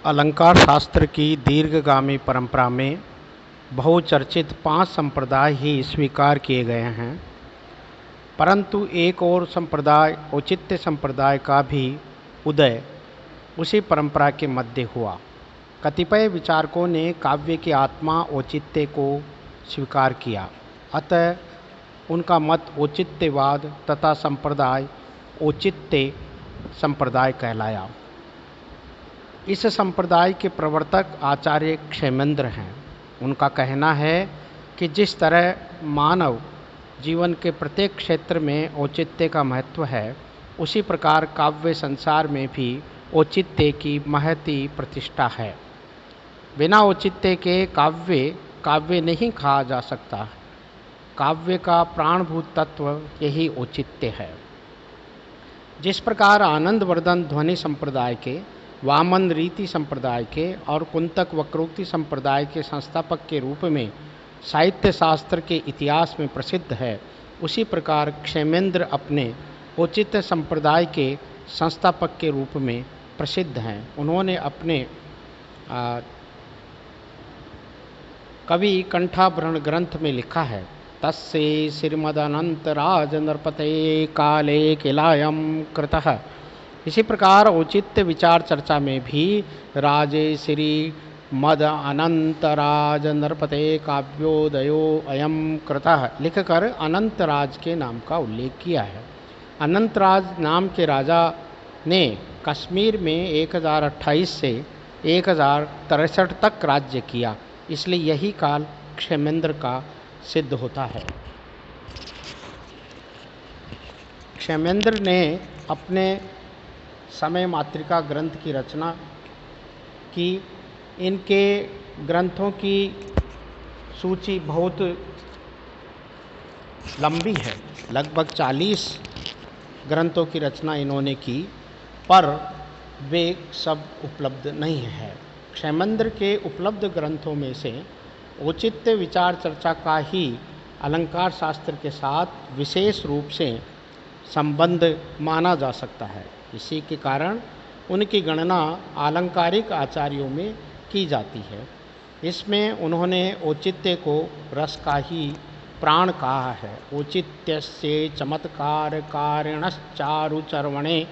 अलंकार शास्त्र की दीर्घगामी परंपरा में बहुचर्चित 5 संप्रदाय ही स्वीकार किए गए हैं, परंतु एक और संप्रदाय औचित्य संप्रदाय का भी उदय उसी परंपरा के मध्य हुआ। कतिपय विचारकों ने काव्य की आत्मा औचित्य को स्वीकार किया, अतः उनका मत औचित्यवाद तथा संप्रदाय औचित्य संप्रदाय कहलाया। इस संप्रदाय के प्रवर्तक आचार्य क्षेमेंद्र हैं। उनका कहना है कि जिस तरह मानव जीवन के प्रत्येक क्षेत्र में औचित्य का महत्व है, उसी प्रकार काव्य संसार में भी औचित्य की महती प्रतिष्ठा है। बिना औचित्य के काव्य नहीं कहा जा सकता। काव्य का प्राणभूत तत्व यही औचित्य है। जिस प्रकार आनंदवर्धन ध्वनि संप्रदाय के, वामन रीति संप्रदाय के और कुंतक वक्रोक्ति संप्रदाय के संस्थापक के रूप में साहित्य शास्त्र के इतिहास में प्रसिद्ध है, उसी प्रकार क्षेमेंद्र अपने औचित्य संप्रदाय के संस्थापक के रूप में प्रसिद्ध हैं। उन्होंने अपने कवि कंठाभरण ग्रंथ में लिखा है, तस्य श्रीमदनंतराज नरपते काले किलायम कृतः। इसी प्रकार औचित्य विचार चर्चा में भी राजे श्री मद अनंतराज नरपते काव्योदयो अयम कृतः लिखकर अनंतराज के नाम का उल्लेख किया है। अनंतराज नाम के राजा ने कश्मीर में 1028 से 1063 तक राज्य किया, इसलिए यही काल क्षेमेंद्र का सिद्ध होता है। क्षेमेंद्र ने अपने समय मातृका ग्रंथ की रचना की। इनके ग्रंथों की सूची बहुत लंबी है, लगभग 40 ग्रंथों की रचना इन्होंने की, पर वे सब उपलब्ध नहीं है। क्षेमेंद्र के उपलब्ध ग्रंथों में से औचित्य विचार चर्चा का ही अलंकार शास्त्र के साथ विशेष रूप से संबंध माना जा सकता है। इसी के कारण उनकी गणना आलंकारिक आचार्यों में की जाती है। इसमें उन्होंने औचित्य को रस का ही प्राण कहा है। औचित्यस्य चमत्कार कारिणश्चारुचर्वणे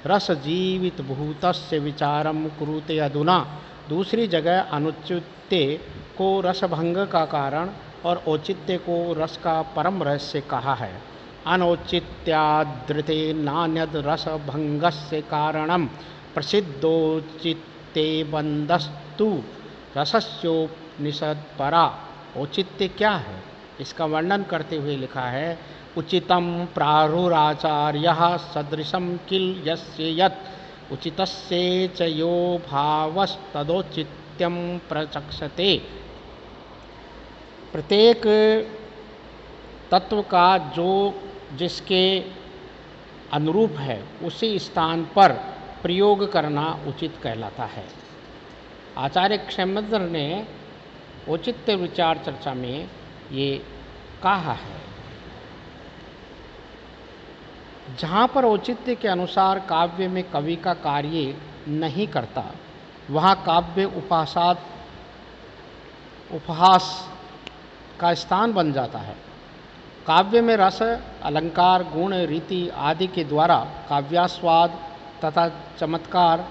रस जीवित भूतस्य विचारम कुरुते अधुना। दूसरी जगह अनुचित्य को रसभंग का कारण और औचित्य को रस का परम रहस्य कहा है। अनौचित्यादृते नान्यद रसभंगस्य कारणम प्रसिद्धौचित्ये बंधस्तु रसस्योपनिषद परा। औचित्य क्या है, इसका वर्णन करते हुए लिखा है, उचितम प्राहुराचार्यः सदृशम किल यस्य यत् उचितस्य च यो भावस्तदौचित्यम प्रचक्षते। प्रत्येक तत्व का जो जिसके अनुरूप है, उसी स्थान पर प्रयोग करना उचित कहलाता है। आचार्य क्षेमेंद्र ने औचित्य विचार चर्चा में ये कहा है, जहाँ पर औचित्य के अनुसार काव्य में कवि का कार्य नहीं करता, वहाँ काव्य उपहास का स्थान बन जाता है। काव्य में रस, अलंकार, गुण, रीति आदि के द्वारा काव्यास्वाद तथा चमत्कार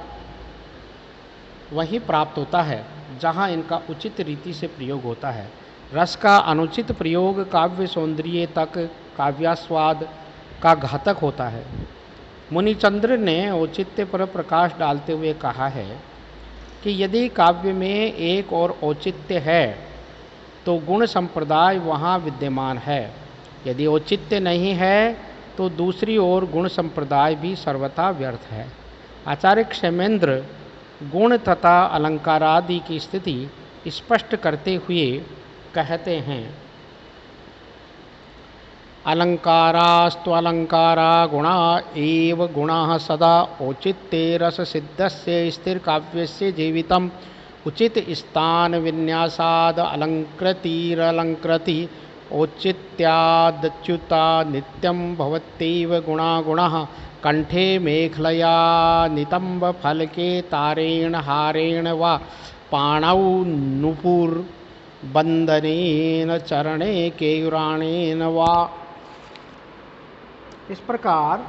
वही प्राप्त होता है जहाँ इनका उचित रीति से प्रयोग होता है। रस का अनुचित प्रयोग काव्य सौंदर्य तक काव्यास्वाद का घातक होता है। मुनिचंद्र ने औचित्य पर प्रकाश डालते हुए कहा है कि यदि काव्य में एक और औचित्य है तो गुण संप्रदाय वहाँ विद्यमान है, यदि औचित्य नहीं है तो दूसरी ओर गुण संप्रदाय भी सर्वथा व्यर्थ है। आचार्य क्षेमेंद्र गुण तथा अलंकारादि की स्थिति स्पष्ट करते हुए कहते हैं, अलंकारास्त्वलंकारा गुणा एव गुणाः सदा औचित्ये रस सिद्धस्य स्थिर काव्यस्य जीवितम् उचित स्थान विन्यासाद अलंकृतिरलंकृति औचित्यादच्युता नित्यं भवत्यैव गुणागुणः कंठे मेखलया नितंबफलके तारेण हारेण वा पाणौ नुपुरबन्धनेन चरणे केयूराणेन वा। इस प्रकार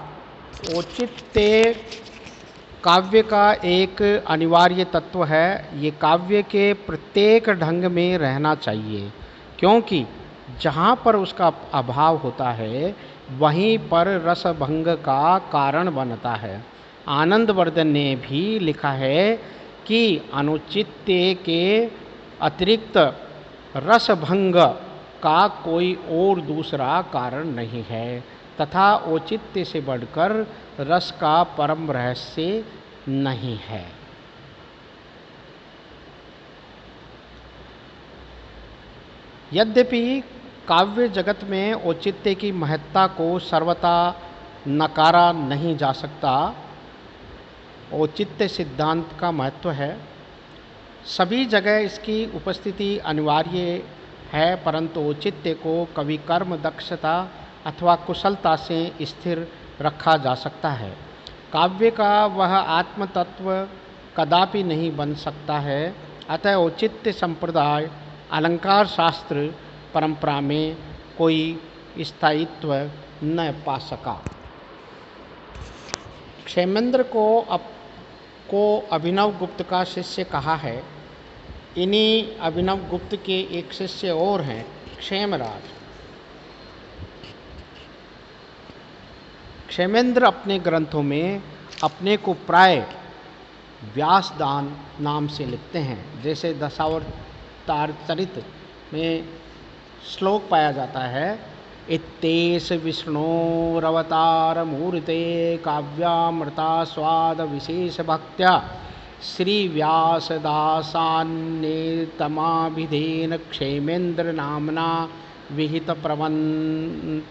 औचित्य काव्य का एक अनिवार्य तत्व है। ये काव्य के प्रत्येक ढंग में रहना चाहिए, क्योंकि जहाँ पर उसका अभाव होता है वहीं पर रसभंग का कारण बनता है। आनंदवर्धन ने भी लिखा है कि अनुचित्य के अतिरिक्त रसभंग का कोई और दूसरा कारण नहीं है, तथा औचित्य से बढ़कर रस का परम रहस्य नहीं है। यद्यपि काव्य जगत में औचित्य की महत्ता को सर्वथा नकारा नहीं जा सकता। औचित्य सिद्धांत का महत्व है, सभी जगह इसकी उपस्थिति अनिवार्य है, परंतु औचित्य को कवि कर्म दक्षता अथवा कुशलता से स्थिर रखा जा सकता है। काव्य का वह आत्म तत्व कदापि नहीं बन सकता है। अतः औचित्य संप्रदाय अलंकार शास्त्र परंपरा में कोई स्थायित्व न पा सका। क्षेमेंद्र को अभिनव गुप्त का शिष्य कहा है। इन्हीं अभिनव गुप्त के एक शिष्य और हैं, क्षेमराज। क्षेमेंद्र अपने ग्रंथों में अपने को प्राय व्यासदान नाम से लिखते हैं। जैसे दशावतार चरित में श्लोक पाया जाता है, इत्येष विष्णोरवतार मूर्ते काव्यामृता स्वाद विशेष भक्त्या श्री व्यासदासान्यतमाभिधेन क्षेमेंद्र नामना विहित प्रबंधः।